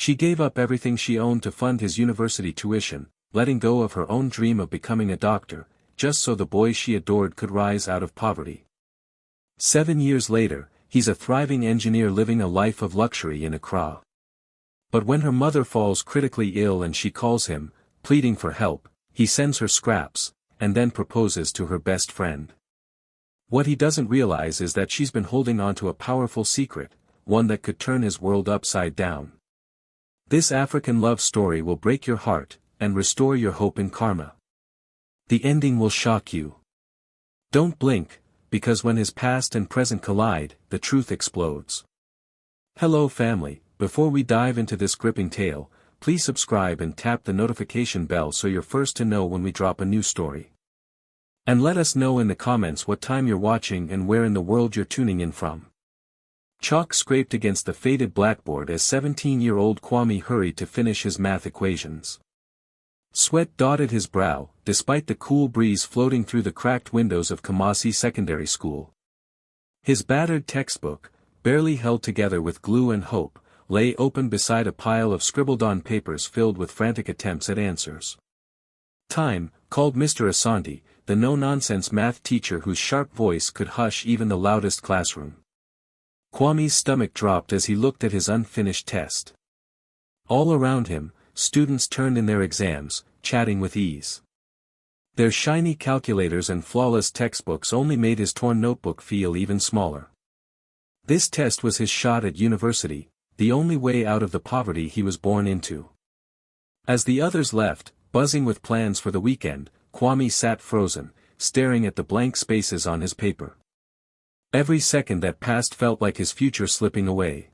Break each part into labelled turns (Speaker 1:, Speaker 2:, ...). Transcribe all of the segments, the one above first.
Speaker 1: She gave up everything she owned to fund his university tuition, letting go of her own dream of becoming a doctor, just so the boy she adored could rise out of poverty. 7 years later, he's a thriving engineer living a life of luxury in Accra. But when her mother falls critically ill and she calls him, pleading for help, he sends her scraps, and then proposes to her best friend. What he doesn't realize is that she's been holding on to a powerful secret, one that could turn his world upside down. This African love story will break your heart, and restore your hope in karma. The ending will shock you. Don't blink, because when his past and present collide, the truth explodes. Hello family, before we dive into this gripping tale, please subscribe and tap the notification bell so you're first to know when we drop a new story. And let us know in the comments what time you're watching and where in the world you're tuning in from. Chalk scraped against the faded blackboard as 17-year-old Kwame hurried to finish his math equations. Sweat dotted his brow, despite the cool breeze floating through the cracked windows of Kumasi Secondary School. His battered textbook, barely held together with glue and hope, lay open beside a pile of scribbled-on papers filled with frantic attempts at answers. Time, called Mr. Asante, the no-nonsense math teacher whose sharp voice could hush even the loudest classroom. Kwame's stomach dropped as he looked at his unfinished test. All around him, students turned in their exams, chatting with ease. Their shiny calculators and flawless textbooks only made his torn notebook feel even smaller. This test was his shot at university, the only way out of the poverty he was born into. As the others left, buzzing with plans for the weekend, Kwame sat frozen, staring at the blank spaces on his paper. Every second that passed felt like his future slipping away.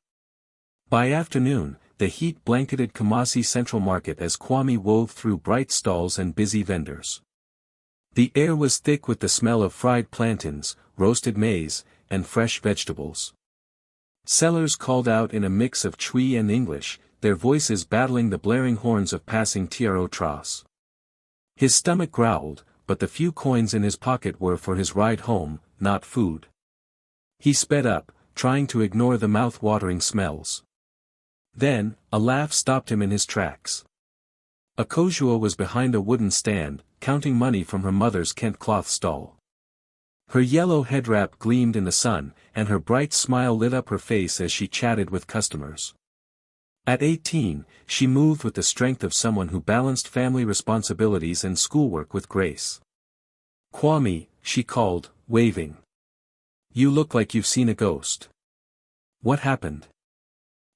Speaker 1: By afternoon, the heat blanketed Kumasi Central Market as Kwame wove through bright stalls and busy vendors. The air was thick with the smell of fried plantains, roasted maize, and fresh vegetables. Sellers called out in a mix of Twi and English, their voices battling the blaring horns of passing tros. His stomach growled, but the few coins in his pocket were for his ride home, not food. He sped up, trying to ignore the mouth-watering smells. Then, a laugh stopped him in his tracks. Akojua was behind a wooden stand, counting money from her mother's Kent cloth stall. Her yellow headwrap gleamed in the sun, and her bright smile lit up her face as she chatted with customers. At 18, she moved with the strength of someone who balanced family responsibilities and schoolwork with grace. "Kwame," she called, waving. "You look like you've seen a ghost." "What happened?"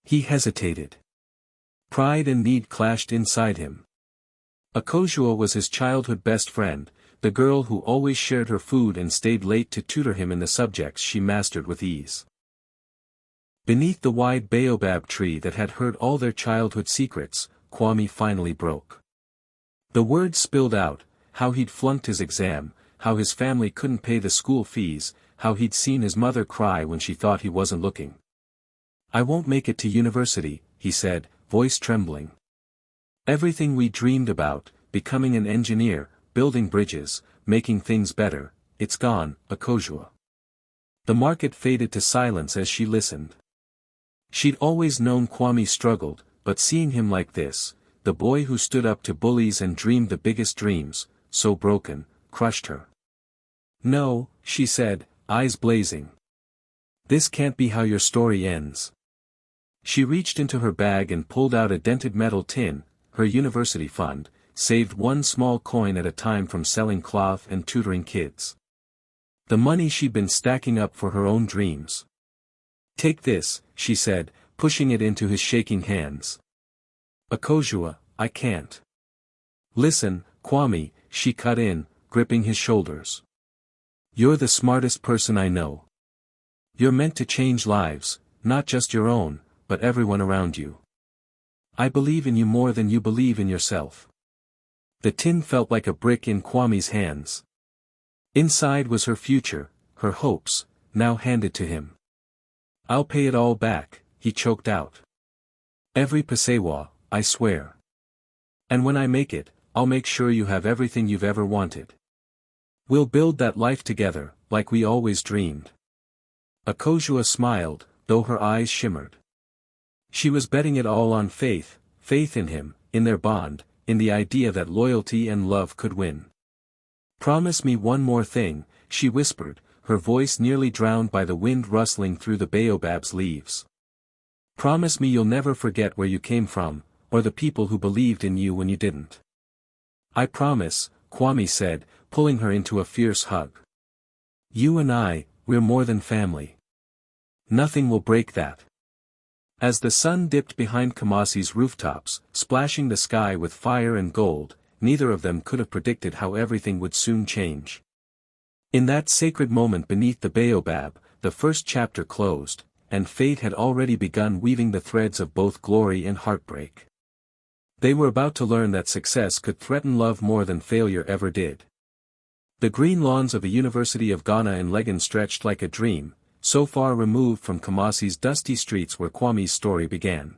Speaker 1: He hesitated. Pride and need clashed inside him. Akojua was his childhood best friend, the girl who always shared her food and stayed late to tutor him in the subjects she mastered with ease. Beneath the wide Baobab tree that had heard all their childhood secrets, Kwame finally broke. The words spilled out, how he'd flunked his exam, how his family couldn't pay the school fees, how he'd seen his mother cry when she thought he wasn't looking. "I won't make it to university," he said, voice trembling. "Everything we dreamed about, becoming an engineer, building bridges, making things better, it's gone, Akojua." The market faded to silence as she listened. She'd always known Kwame struggled, but seeing him like this, the boy who stood up to bullies and dreamed the biggest dreams, so broken, crushed her. "No," she said, eyes blazing. "This can't be how your story ends." She reached into her bag and pulled out a dented metal tin, her university fund, saved one small coin at a time from selling cloth and tutoring kids. The money she'd been stacking up for her own dreams. "Take this," she said, pushing it into his shaking hands. "Akojua, I can't." "Listen, Kwame," she cut in, gripping his shoulders. "You're the smartest person I know. You're meant to change lives, not just your own, but everyone around you. I believe in you more than you believe in yourself." The tin felt like a brick in Kwame's hands. Inside was her future, her hopes, now handed to him. "I'll pay it all back," he choked out. "Every pasewa, I swear. And when I make it, I'll make sure you have everything you've ever wanted. We'll build that life together, like we always dreamed." Akojua smiled, though her eyes shimmered. She was betting it all on faith, faith in him, in their bond, in the idea that loyalty and love could win. "Promise me one more thing," she whispered, her voice nearly drowned by the wind rustling through the baobab's leaves. "Promise me you'll never forget where you came from, or the people who believed in you when you didn't." "I promise," Kwame said, pulling her into a fierce hug. "You and I, we're more than family. Nothing will break that." As the sun dipped behind Kamasi's rooftops, splashing the sky with fire and gold, neither of them could have predicted how everything would soon change. In that sacred moment beneath the baobab, the first chapter closed, and fate had already begun weaving the threads of both glory and heartbreak. They were about to learn that success could threaten love more than failure ever did. The green lawns of the University of Ghana in Legon stretched like a dream, so far removed from Kamasi's dusty streets where Kwame's story began.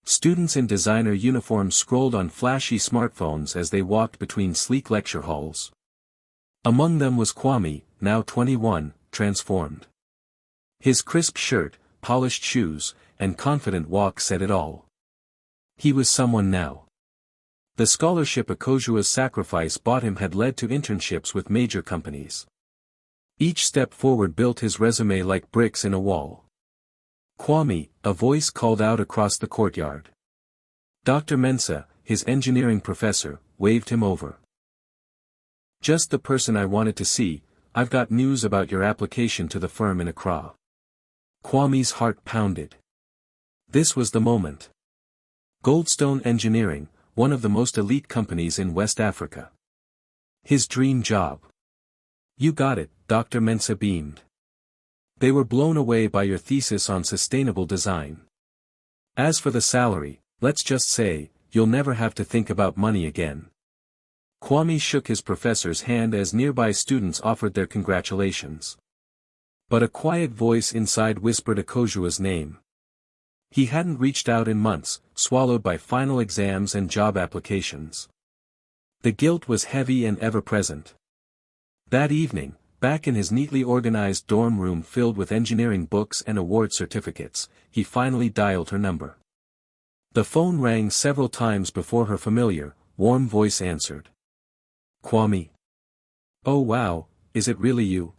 Speaker 1: Students in designer uniforms scrolled on flashy smartphones as they walked between sleek lecture halls. Among them was Kwame, now 21, transformed. His crisp shirt, polished shoes, and confident walk said it all. He was someone now. The scholarship Akojua's sacrifice bought him had led to internships with major companies. Each step forward built his resume like bricks in a wall. "Kwame," a voice called out across the courtyard. Dr. Mensah, his engineering professor, waved him over. "Just the person I wanted to see, I've got news about your application to the firm in Accra." Kwame's heart pounded. This was the moment. Goldstone Engineering, one of the most elite companies in West Africa. His dream job. "You got it," Dr. Mensah beamed. "They were blown away by your thesis on sustainable design. As for the salary, let's just say, you'll never have to think about money again." Kwame shook his professor's hand as nearby students offered their congratulations. But a quiet voice inside whispered Akojua's name. He hadn't reached out in months, swallowed by final exams and job applications. The guilt was heavy and ever-present. That evening, back in his neatly organized dorm room filled with engineering books and award certificates, he finally dialed her number. The phone rang several times before her familiar, warm voice answered. "Kwame. Oh wow, is it really you?"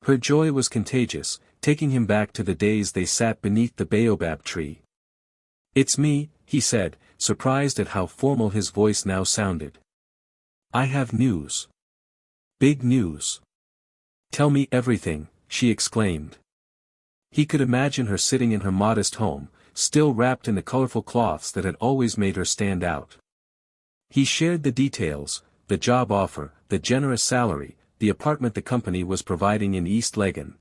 Speaker 1: Her joy was contagious, taking him back to the days they sat beneath the baobab tree. "It's me," he said, surprised at how formal his voice now sounded. "I have news. Big news." "Tell me everything," she exclaimed. He could imagine her sitting in her modest home, still wrapped in the colorful cloths that had always made her stand out. He shared the details, the job offer, the generous salary, the apartment the company was providing in East Legon.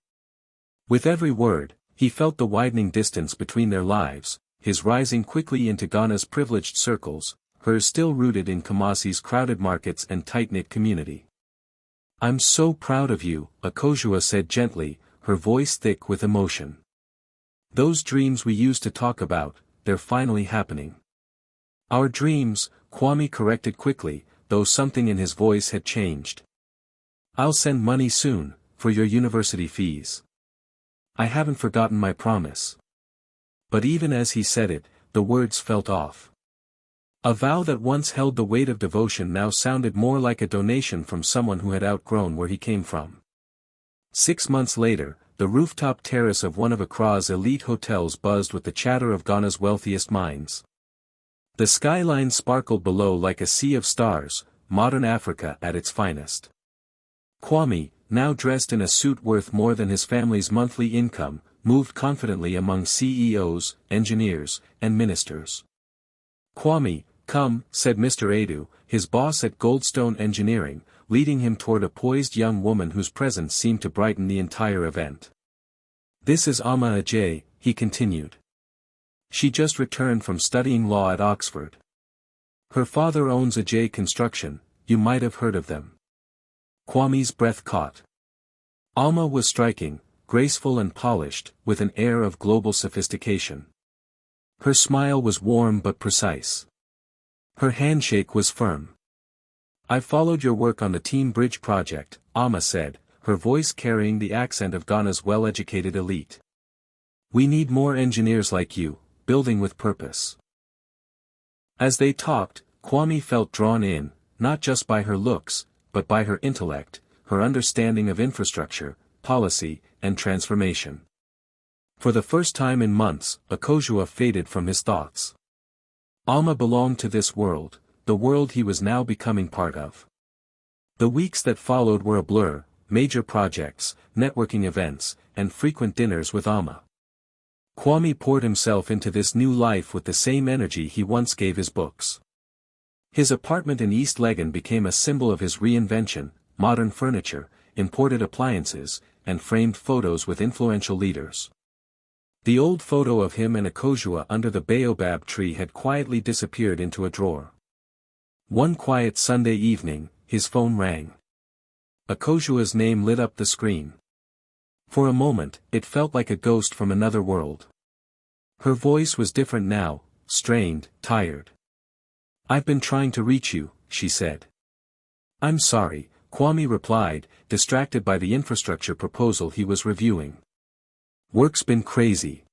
Speaker 1: With every word, he felt the widening distance between their lives, his rising quickly into Ghana's privileged circles, hers still rooted in Kamasi's crowded markets and tight-knit community. "I'm so proud of you," Akojua said gently, her voice thick with emotion. "Those dreams we used to talk about, they're finally happening." "Our dreams," Kwame corrected quickly, though something in his voice had changed. "I'll send money soon, for your university fees. I haven't forgotten my promise." But even as he said it, the words felt off. A vow that once held the weight of devotion now sounded more like a donation from someone who had outgrown where he came from. 6 months later, the rooftop terrace of one of Accra's elite hotels buzzed with the chatter of Ghana's wealthiest minds. The skyline sparkled below like a sea of stars, modern Africa at its finest. Kwame, now dressed in a suit worth more than his family's monthly income, moved confidently among CEOs, engineers, and ministers. "Kwame, come," said Mr. Adu, his boss at Goldstone Engineering, leading him toward a poised young woman whose presence seemed to brighten the entire event. "This is Ama Ajay," he continued. "She just returned from studying law at Oxford. Her father owns Ajay Construction, you might have heard of them." Kwame's breath caught. Alma was striking, graceful and polished, with an air of global sophistication. Her smile was warm but precise. Her handshake was firm. "I've followed your work on the Team Bridge project," Alma said, her voice carrying the accent of Ghana's well-educated elite. "We need more engineers like you, building with purpose. As they talked, Kwame felt drawn in, not just by her looks, but by her intellect, her understanding of infrastructure, policy, and transformation. For the first time in months, Akojua faded from his thoughts. Alma belonged to this world, the world he was now becoming part of. The weeks that followed were a blur, major projects, networking events, and frequent dinners with Alma. Kwame poured himself into this new life with the same energy he once gave his books. His apartment in East Legon became a symbol of his reinvention: modern furniture, imported appliances, and framed photos with influential leaders. The old photo of him and Akojua under the Baobab tree had quietly disappeared into a drawer. One quiet Sunday evening, his phone rang. Akojua's name lit up the screen. For a moment, it felt like a ghost from another world. Her voice was different now, strained, tired. "I've been trying to reach you," she said. "I'm sorry," Kwame replied, distracted by the infrastructure proposal he was reviewing. "Work's been crazy.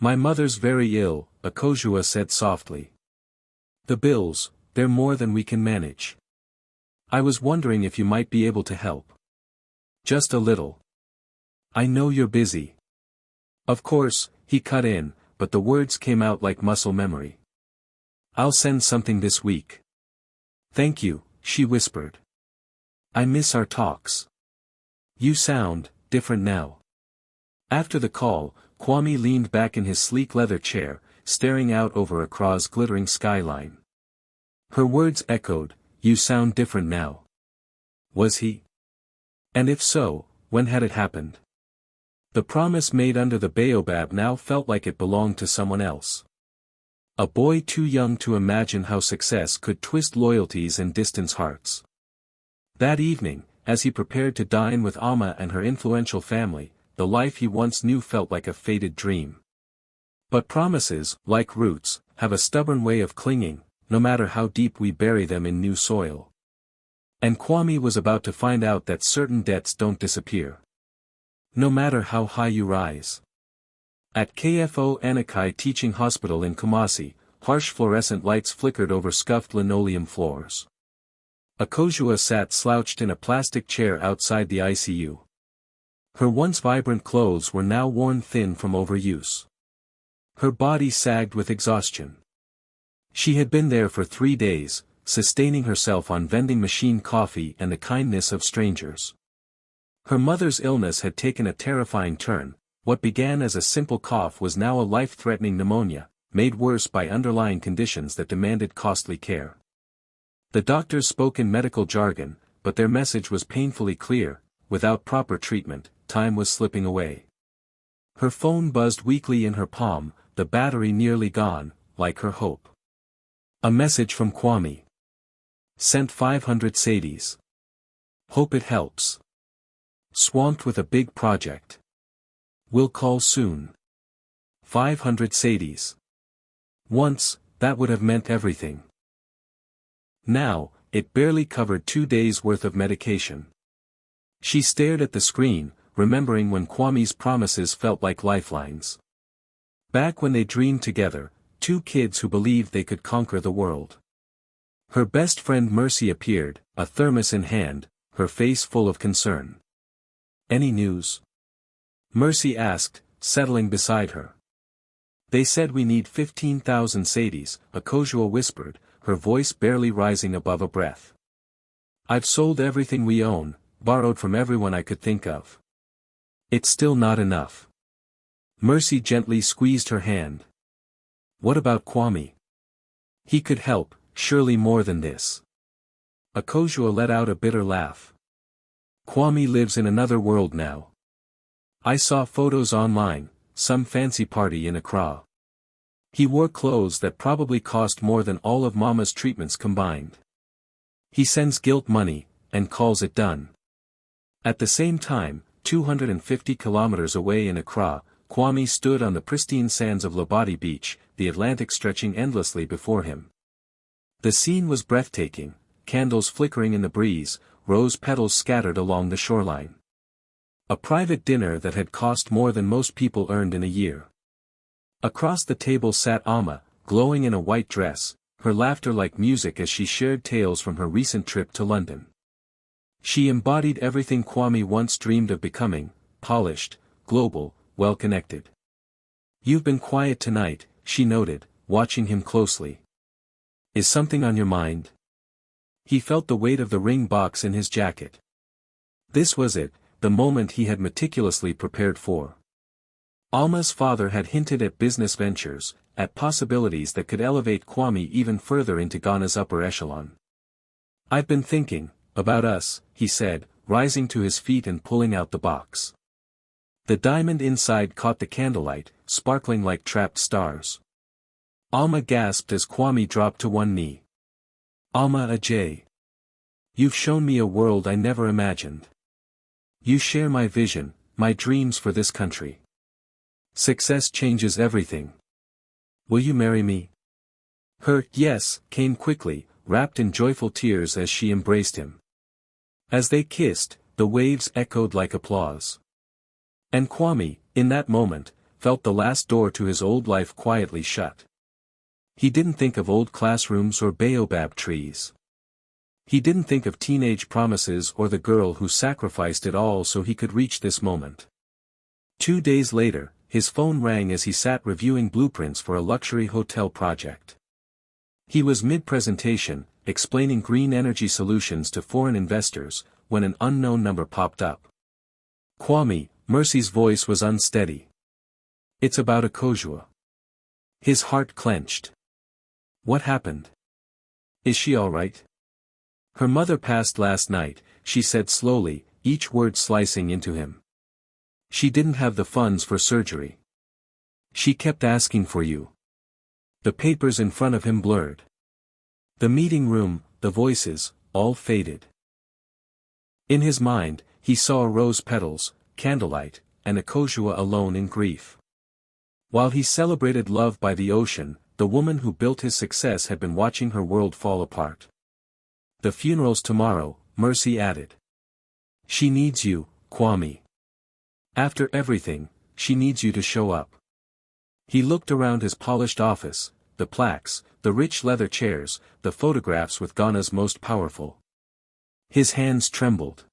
Speaker 1: My mother's very ill," Akojua said softly. "The bills, they're more than we can manage. I was wondering if you might be able to help. Just a little. I know you're busy." "Of course," he cut in, but the words came out like muscle memory. "I'll send something this week." "Thank you," she whispered. "I miss our talks. You sound different now." After the call, Kwame leaned back in his sleek leather chair, staring out over Accra's glittering skyline. Her words echoed, "You sound different now." Was he? And if so, when had it happened? The promise made under the Baobab now felt like it belonged to someone else. A boy too young to imagine how success could twist loyalties and distance hearts. That evening, as he prepared to dine with Alma and her influential family, the life he once knew felt like a faded dream. But promises, like roots, have a stubborn way of clinging, no matter how deep we bury them in new soil. And Kwame was about to find out that certain debts don't disappear, no matter how high you rise. At KFO Anakai Teaching Hospital in Kumasi, harsh fluorescent lights flickered over scuffed linoleum floors. Akojua sat slouched in a plastic chair outside the ICU. Her once vibrant clothes were now worn thin from overuse. Her body sagged with exhaustion. She had been there for 3 days, sustaining herself on vending machine coffee and the kindness of strangers. Her mother's illness had taken a terrifying turn. What began as a simple cough was now a life-threatening pneumonia, made worse by underlying conditions that demanded costly care. The doctors spoke in medical jargon, but their message was painfully clear: without proper treatment, time was slipping away. Her phone buzzed weakly in her palm, the battery nearly gone, like her hope. A message from Kwame. Sent 500 Sadies. Hope it helps. Swamped with a big project. Will call soon. 500 Sadies. Once, that would have meant everything. Now, it barely covered 2 days' worth of medication. She stared at the screen, remembering when Kwame's promises felt like lifelines. Back when they dreamed together, 2 kids who believed they could conquer the world. Her best friend Mercy appeared, a thermos in hand, her face full of concern. "Any news?" Mercy asked, settling beside her. "They said we need 15,000 Sadies," Akojua whispered, her voice barely rising above a breath. "I've sold everything we own, borrowed from everyone I could think of. It's still not enough." Mercy gently squeezed her hand. "What about Kwame? He could help, surely more than this." Akojua let out a bitter laugh. "Kwame lives in another world now. I saw photos online, some fancy party in Accra. He wore clothes that probably cost more than all of Mama's treatments combined. He sends guilt money, and calls it done." At the same time, 250 kilometers away in Accra, Kwame stood on the pristine sands of Labadi Beach, the Atlantic stretching endlessly before him. The scene was breathtaking, candles flickering in the breeze, rose petals scattered along the shoreline. A private dinner that had cost more than most people earned in a year. Across the table sat Alma, glowing in a white dress, her laughter like music as she shared tales from her recent trip to London. She embodied everything Kwame once dreamed of becoming: polished, global, well-connected. "You've been quiet tonight," she noted, watching him closely. "Is something on your mind?" He felt the weight of the ring box in his jacket. This was it, the moment he had meticulously prepared for. Alma's father had hinted at business ventures, at possibilities that could elevate Kwame even further into Ghana's upper echelon. "I've been thinking about us," he said, rising to his feet and pulling out the box. The diamond inside caught the candlelight, sparkling like trapped stars. Alma gasped as Kwame dropped to one knee. "Alma Ajay. You've shown me a world I never imagined. You share my vision, my dreams for this country. Success changes everything. Will you marry me?" Her "yes" came quickly, wrapped in joyful tears as she embraced him. As they kissed, the waves echoed like applause. And Kwame, in that moment, felt the last door to his old life quietly shut. He didn't think of old classrooms or baobab trees. He didn't think of teenage promises or the girl who sacrificed it all so he could reach this moment. 2 days later, his phone rang as he sat reviewing blueprints for a luxury hotel project. He was mid-presentation, explaining green energy solutions to foreign investors, when an unknown number popped up. "Kwame," Mercy's voice was unsteady. "It's about Akosua." His heart clenched. "What happened? Is she all right?" "Her mother passed last night," she said slowly, each word slicing into him. "She didn't have the funds for surgery. She kept asking for you." The papers in front of him blurred. The meeting room, the voices, all faded. In his mind, he saw rose petals, candlelight, and Akosua alone in grief. While he celebrated love by the ocean, the woman who built his success had been watching her world fall apart. "The funeral's tomorrow," Mercy added. "She needs you, Kwame. After everything, she needs you to show up." He looked around his polished office, the plaques, the rich leather chairs, the photographs with Ghana's most powerful. His hands trembled.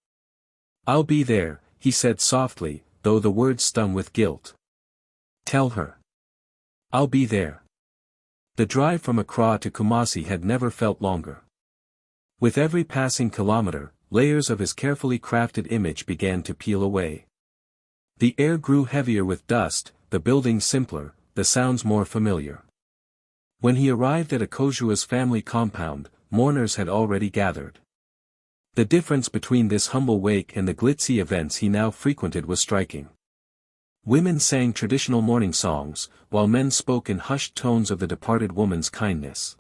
Speaker 1: "I'll be there," he said softly, though the words stung with guilt. "Tell her. I'll be there." The drive from Accra to Kumasi had never felt longer. With every passing kilometer, layers of his carefully crafted image began to peel away. The air grew heavier with dust, the buildings simpler, the sounds more familiar. When he arrived at Akosua's family compound, mourners had already gathered. The difference between this humble wake and the glitzy events he now frequented was striking. Women sang traditional mourning songs, while men spoke in hushed tones of the departed woman's kindness.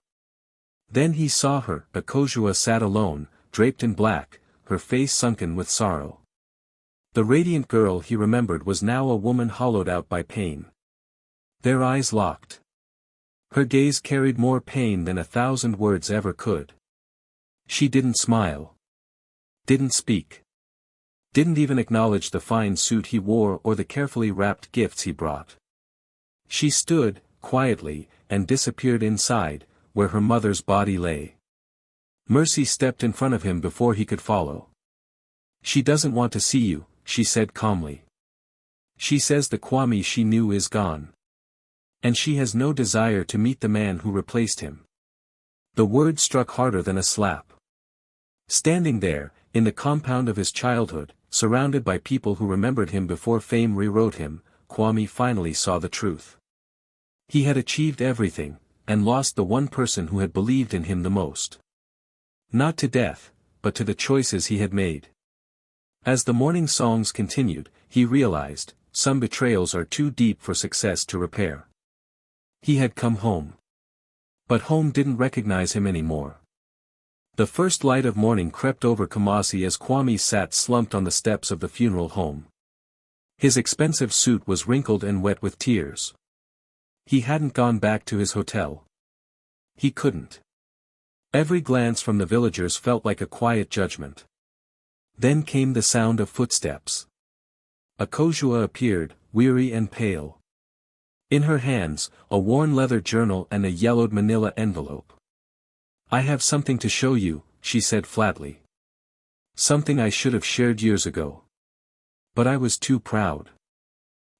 Speaker 1: Then he saw her. Akosua sat alone, draped in black, her face sunken with sorrow. The radiant girl he remembered was now a woman hollowed out by pain. Their eyes locked. Her gaze carried more pain than 1,000 words ever could. She didn't smile. Didn't speak. Didn't even acknowledge the fine suit he wore or the carefully wrapped gifts he brought. She stood, quietly, and disappeared inside, where her mother's body lay. Mercy stepped in front of him before he could follow. "She doesn't want to see you," she said calmly. "She says the Kwame she knew is gone. And she has no desire to meet the man who replaced him." The word struck harder than a slap. Standing there, in the compound of his childhood, surrounded by people who remembered him before fame rewrote him, Kwame finally saw the truth. He had achieved everything, and lost the one person who had believed in him the most. Not to death, but to the choices he had made. As the morning songs continued, he realized, some betrayals are too deep for success to repair. He had come home. But home didn't recognize him anymore. The first light of morning crept over Kumasi as Kwame sat slumped on the steps of the funeral home. His expensive suit was wrinkled and wet with tears. He hadn't gone back to his hotel. He couldn't. Every glance from the villagers felt like a quiet judgment. Then came the sound of footsteps. Akosua appeared, weary and pale. In her hands, a worn leather journal and a yellowed manila envelope. "I have something to show you," she said flatly. "Something I should have shared years ago. But I was too proud.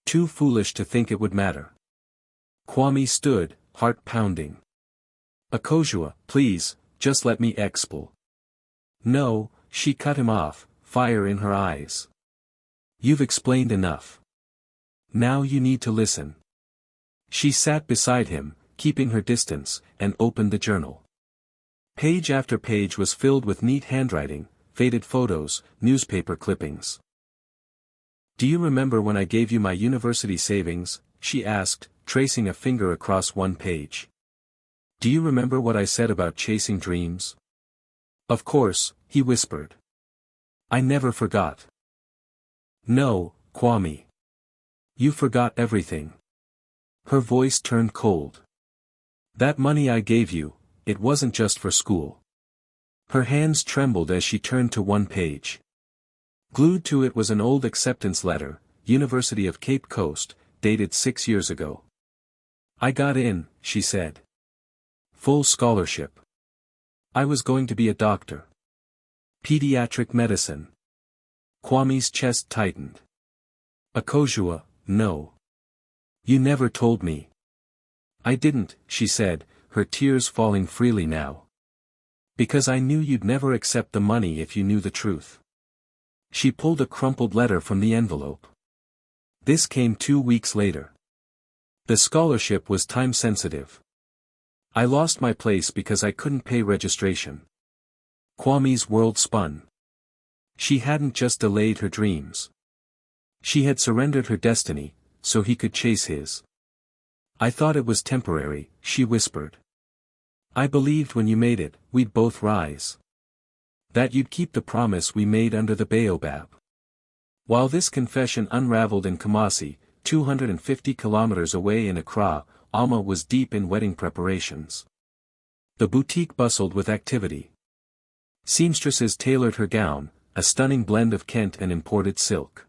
Speaker 1: Too foolish to think it would matter." Kwame stood, heart pounding. "Akosua, please, just let me explain." "No," she cut him off, fire in her eyes. "You've explained enough. Now you need to listen." She sat beside him, keeping her distance, and opened the journal. Page after page was filled with neat handwriting, faded photos, newspaper clippings. "Do you remember when I gave you my university savings?" she asked, tracing a finger across one page. "Do you remember what I said about chasing dreams?" "Of course," he whispered. "I never forgot." "No, Kwame. You forgot everything." Her voice turned cold. "That money I gave you, it wasn't just for school." Her hands trembled as she turned to one page. Glued to it was an old acceptance letter, University of Cape Coast, dated 6 years ago. "I got in," she said. "Full scholarship. I was going to be a doctor. Pediatric medicine." Kwame's chest tightened. "Akosua, no. You never told me." "I didn't," she said, her tears falling freely now. "Because I knew you'd never accept the money if you knew the truth." She pulled a crumpled letter from the envelope. This came 2 weeks later. The scholarship was time-sensitive. "I lost my place because I couldn't pay registration." Kwame's world spun. She hadn't just delayed her dreams. She had surrendered her destiny, so he could chase his. "I thought it was temporary," she whispered. "I believed when you made it, we'd both rise. That you'd keep the promise we made under the Baobab." While this confession unraveled in Kumasi, 250 kilometers away in Accra, Alma was deep in wedding preparations. The boutique bustled with activity. Seamstresses tailored her gown, a stunning blend of Kent and imported silk.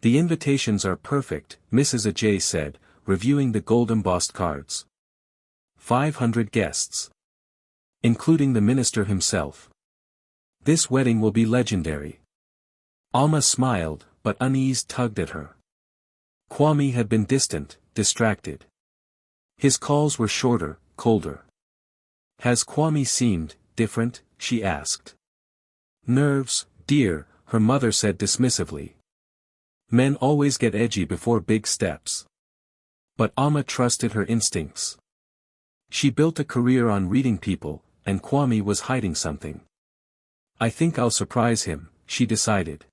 Speaker 1: "The invitations are perfect," Mrs. Ajay said, reviewing the gold-embossed cards. 500 guests. Including the minister himself. "This wedding will be legendary." Alma smiled, but unease tugged at her. Kwame had been distant, distracted. His calls were shorter, colder. "Has Kwame seemed different?" she asked. "Nerves, dear," her mother said dismissively. "Men always get edgy before big steps." But Alma trusted her instincts. She built a career on reading people, and Kwame was hiding something. "I think I'll surprise him," she decided.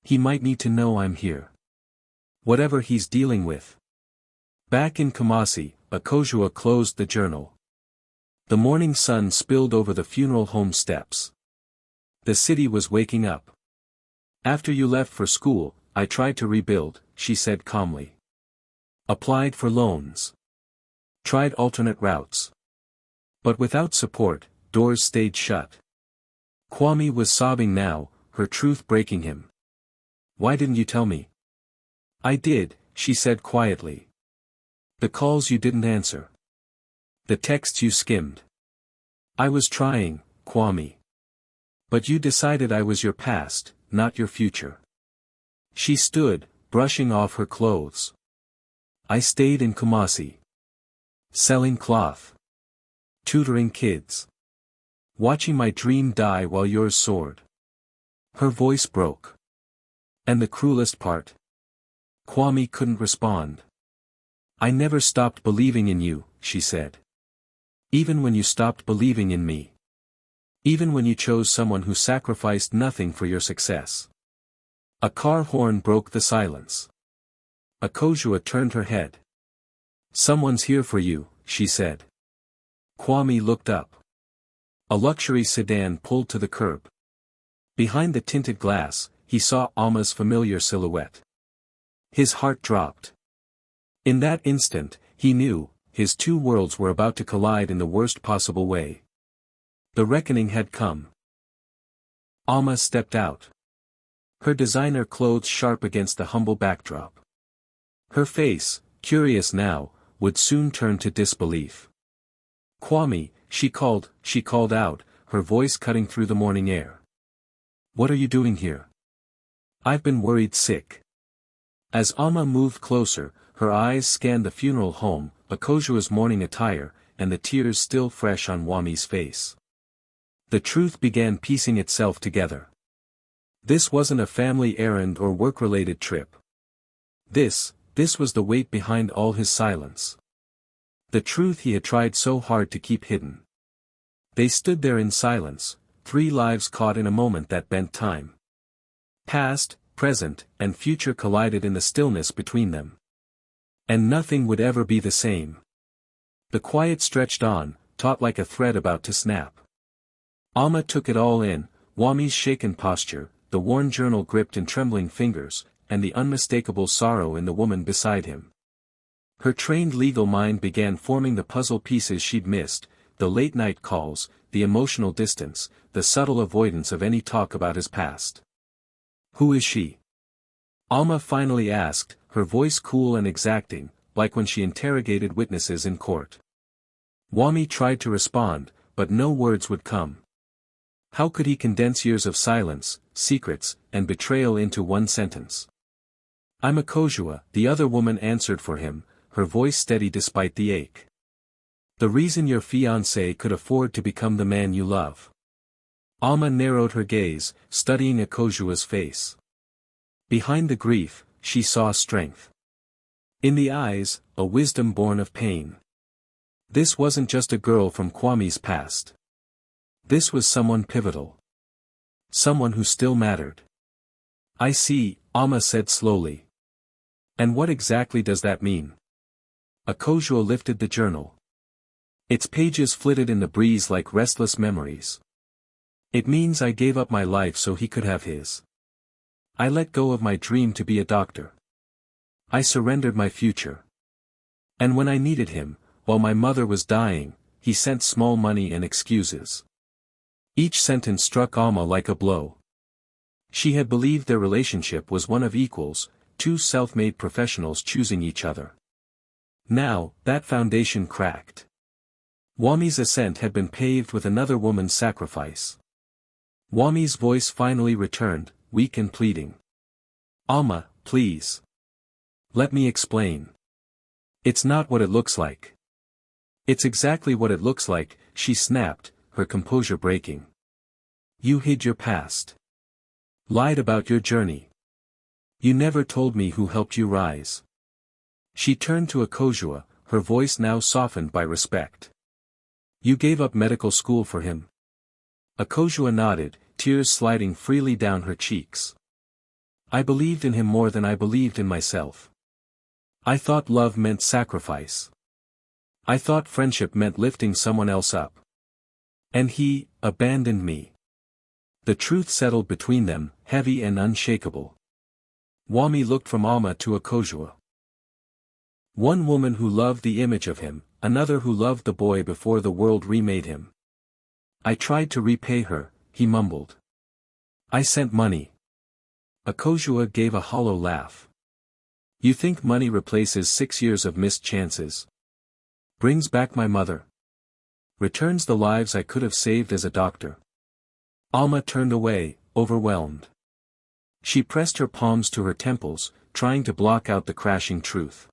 Speaker 1: "He might need to know I'm here. Whatever he's dealing with." Back in Kumasi, Akosua closed the journal. The morning sun spilled over the funeral home steps. The city was waking up. "After you left for school, I tried to rebuild," she said calmly. "Applied for loans. Tried alternate routes. But without support, doors stayed shut." Kwame was sobbing now, her truth breaking him. "Why didn't you tell me?" "I did," she said quietly. "The calls you didn't answer. The texts you skimmed. I was trying, Kwame. But you decided I was your past, not your future." She stood, brushing off her clothes. "I stayed in Kumasi. Selling cloth. Tutoring kids. Watching my dream die while yours soared." Her voice broke. "And the cruelest part?" Kwame couldn't respond. "I never stopped believing in you," she said. "Even when you stopped believing in me. Even when you chose someone who sacrificed nothing for your success." A car horn broke the silence. Akosua turned her head. "Someone's here for you," she said. Kwame looked up. A luxury sedan pulled to the curb. Behind the tinted glass, he saw Alma's familiar silhouette. His heart dropped. In that instant, he knew, his two worlds were about to collide in the worst possible way. The reckoning had come. Alma stepped out. Her designer clothes sharp against the humble backdrop. Her face, curious now, would soon turn to disbelief. "Kwame," she called out, her voice cutting through the morning air. "What are you doing here? I've been worried sick." As Amma moved closer, her eyes scanned the funeral home, Akojua's mourning attire, and the tears still fresh on Wami's face. The truth began piecing itself together. This wasn't a family errand or work-related trip. This was the weight behind all his silence. The truth he had tried so hard to keep hidden. They stood there in silence, 3 lives caught in a moment that bent time. Past, present, and future collided in the stillness between them. And nothing would ever be the same. The quiet stretched on, taut like a thread about to snap. Amma took it all in, Wami's shaken posture, the worn journal gripped in trembling fingers, and the unmistakable sorrow in the woman beside him. Her trained legal mind began forming the puzzle pieces she'd missed, the late-night calls, the emotional distance, the subtle avoidance of any talk about his past. "Who is she?" Alma finally asked, her voice cool and exacting, like when she interrogated witnesses in court. Wami tried to respond, but no words would come. How could he condense years of silence, secrets, and betrayal into one sentence? "I'm Akojua," the other woman answered for him, her voice steady despite the ache. "The reason your fiancé could afford to become the man you love." Alma narrowed her gaze, studying Akojua's face. Behind the grief, she saw strength. In the eyes, a wisdom born of pain. This wasn't just a girl from Kwame's past. This was someone pivotal. Someone who still mattered. "I see," Alma said slowly. "And what exactly does that mean?" Akojua lifted the journal. Its pages flitted in the breeze like restless memories. "It means I gave up my life so he could have his. I let go of my dream to be a doctor. I surrendered my future. And when I needed him, while my mother was dying, he sent small money and excuses." Each sentence struck Alma like a blow. She had believed their relationship was one of equals, 2 self-made professionals choosing each other. Now, that foundation cracked. Wami's ascent had been paved with another woman's sacrifice. Wami's voice finally returned, weak and pleading. "Alma, please. Let me explain. It's not what it looks like." "It's exactly what it looks like," she snapped, her composure breaking. "You hid your past. Lied about your journey. You never told me who helped you rise." She turned to Akojua, her voice now softened by respect. "You gave up medical school for him?" Akojua nodded, tears sliding freely down her cheeks. "I believed in him more than I believed in myself. I thought love meant sacrifice. I thought friendship meant lifting someone else up. And he abandoned me." The truth settled between them, heavy and unshakable. Wami looked from Alma to Akojua. One woman who loved the image of him, another who loved the boy before the world remade him. "I tried to repay her," he mumbled. "I sent money." Akojua gave a hollow laugh. "You think money replaces 6 years of missed chances? Brings back my mother? Returns the lives I could have saved as a doctor?" Alma turned away, overwhelmed. She pressed her palms to her temples, trying to block out the crashing truth.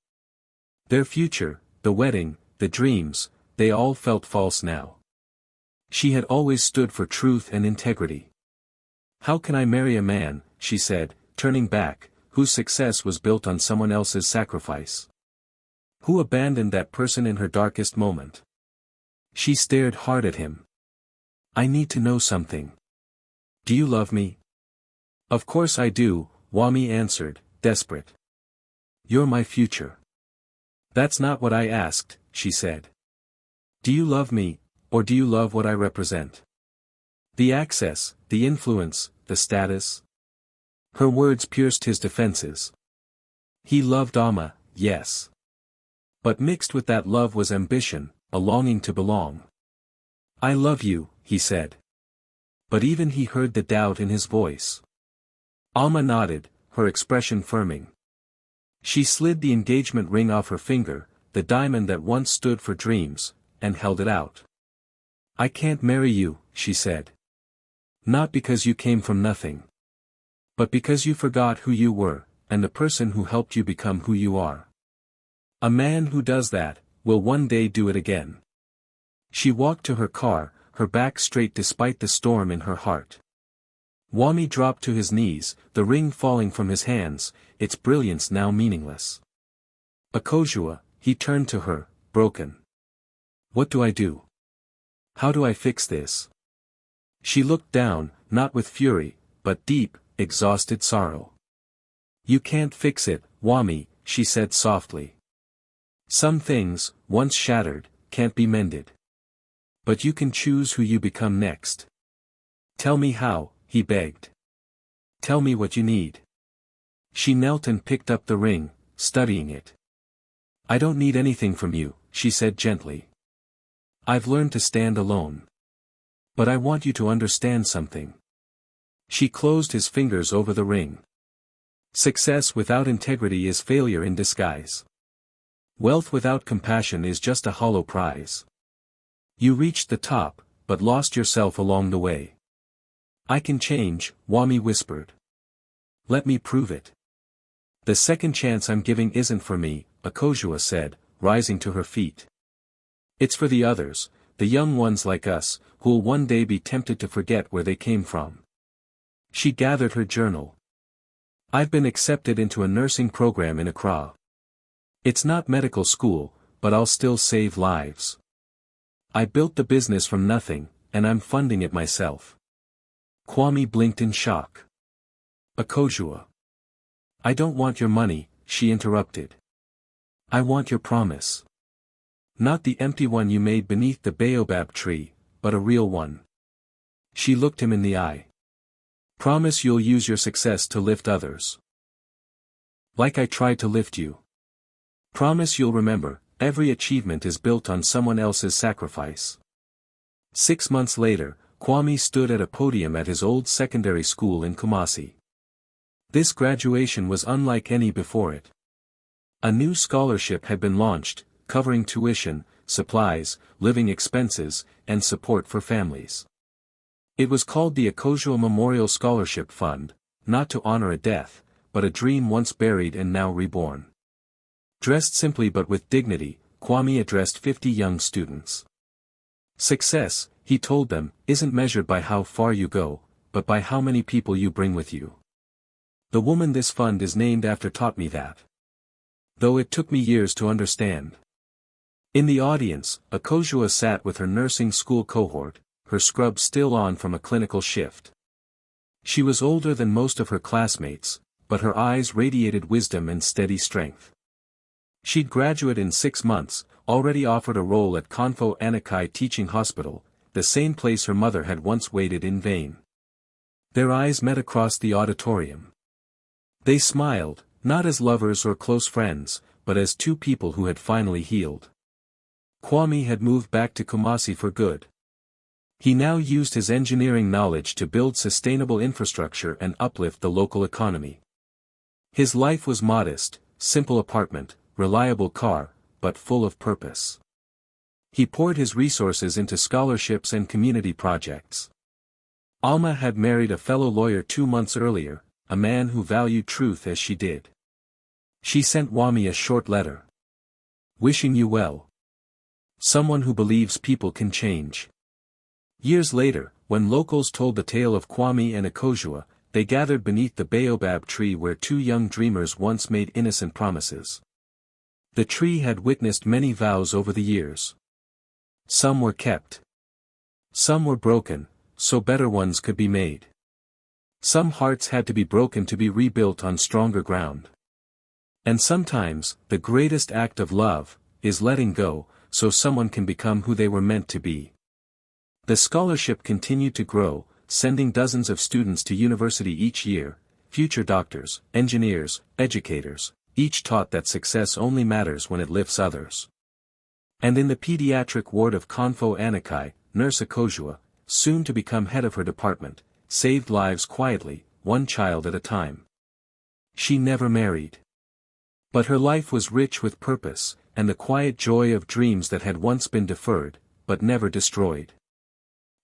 Speaker 1: Their future, the wedding, the dreams, they all felt false now. She had always stood for truth and integrity. "How can I marry a man," she said, turning back, "whose success was built on someone else's sacrifice? Who abandoned that person in her darkest moment?" She stared hard at him. "I need to know something. Do you love me?" "Of course I do," Wami answered, desperate. "You're my future." "That's not what I asked," she said. "Do you love me, or do you love what I represent? The access, the influence, the status?" Her words pierced his defenses. He loved Alma, yes. But mixed with that love was ambition, a longing to belong. "I love you," he said. But even he heard the doubt in his voice. Alma nodded, her expression firming. She slid the engagement ring off her finger, the diamond that once stood for dreams, and held it out. "I can't marry you," she said. "Not because you came from nothing. But because you forgot who you were, and the person who helped you become who you are. A man who does that, will one day do it again." She walked to her car, her back straight despite the storm in her heart. Kwame dropped to his knees, the ring falling from his hands, its brilliance now meaningless. "Akosua," he turned to her, broken. "What do I do? How do I fix this?" She looked down, not with fury, but deep, exhausted sorrow. "You can't fix it, Kwame," she said softly. "Some things, once shattered, can't be mended. But you can choose who you become next." "Tell me how," he begged. "Tell me what you need." She knelt and picked up the ring, studying it. "I don't need anything from you," she said gently. "I've learned to stand alone. But I want you to understand something." She closed his fingers over the ring. "Success without integrity is failure in disguise. Wealth without compassion is just a hollow prize. You reached the top, but lost yourself along the way." "I can change," Kwame whispered. "Let me prove it." "The second chance I'm giving isn't for me," Akosua said, rising to her feet. "It's for the others, the young ones like us, who'll one day be tempted to forget where they came from." She gathered her journal. "I've been accepted into a nursing program in Accra. It's not medical school, but I'll still save lives. I built the business from nothing, and I'm funding it myself." Kwame blinked in shock. "Akosua." "I don't want your money," she interrupted. "I want your promise. Not the empty one you made beneath the Baobab tree, but a real one." She looked him in the eye. "Promise you'll use your success to lift others. Like I tried to lift you. Promise you'll remember, every achievement is built on someone else's sacrifice." 6 months later, Kwame stood at a podium at his old secondary school in Kumasi. This graduation was unlike any before it. A new scholarship had been launched, covering tuition, supplies, living expenses, and support for families. It was called the Akosua Memorial Scholarship Fund, not to honor a death, but a dream once buried and now reborn. Dressed simply but with dignity, Kwame addressed 50 young students. "Success," he told them, "isn't measured by how far you go, but by how many people you bring with you. The woman this fund is named after taught me that. Though it took me years to understand." In the audience, Akosua sat with her nursing school cohort, her scrub still on from a clinical shift. She was older than most of her classmates, but her eyes radiated wisdom and steady strength. She'd graduate in 6 months, already offered a role at Konfo Anakai Teaching Hospital, the same place her mother had once waited in vain. Their eyes met across the auditorium. They smiled, not as lovers or close friends, but as two people who had finally healed. Kwame had moved back to Kumasi for good. He now used his engineering knowledge to build sustainable infrastructure and uplift the local economy. His life was modest, simple apartment, reliable car, but full of purpose. He poured his resources into scholarships and community projects. Alma had married a fellow lawyer 2 months earlier, a man who valued truth as she did. She sent Kwame a short letter. "Wishing you well. Someone who believes people can change." Years later, when locals told the tale of Kwame and Akosua, they gathered beneath the Baobab tree where 2 young dreamers once made innocent promises. The tree had witnessed many vows over the years. Some were kept. Some were broken, so better ones could be made. Some hearts had to be broken to be rebuilt on stronger ground. And sometimes, the greatest act of love, is letting go, so someone can become who they were meant to be. The scholarship continued to grow, sending dozens of students to university each year, future doctors, engineers, educators, each taught that success only matters when it lifts others. And in the pediatric ward of Konfo Anakai, Nurse Akosua, soon to become head of her department, saved lives quietly, one child at a time. She never married. But her life was rich with purpose, and the quiet joy of dreams that had once been deferred, but never destroyed.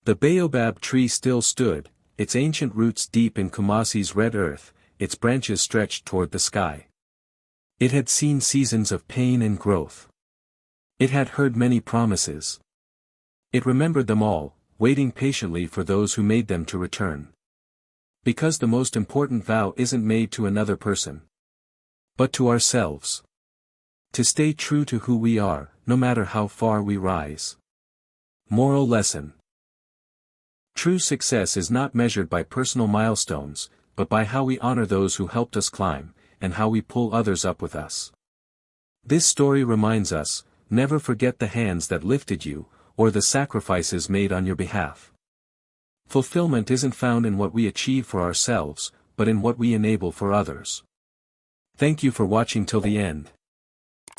Speaker 1: The baobab tree still stood, its ancient roots deep in Kumasi's red earth, its branches stretched toward the sky. It had seen seasons of pain and growth. It had heard many promises. It remembered them all, waiting patiently for those who made them to return. Because the most important vow isn't made to another person, but to ourselves. To stay true to who we are, no matter how far we rise. Moral lesson. True success is not measured by personal milestones, but by how we honor those who helped us climb, and how we pull others up with us. This story reminds us, never forget the hands that lifted you, or the sacrifices made on your behalf. Fulfillment isn't found in what we achieve for ourselves, but in what we enable for others. Thank you for watching till the end.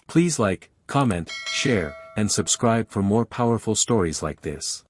Speaker 1: Please like, comment, share, and subscribe for more powerful stories like this.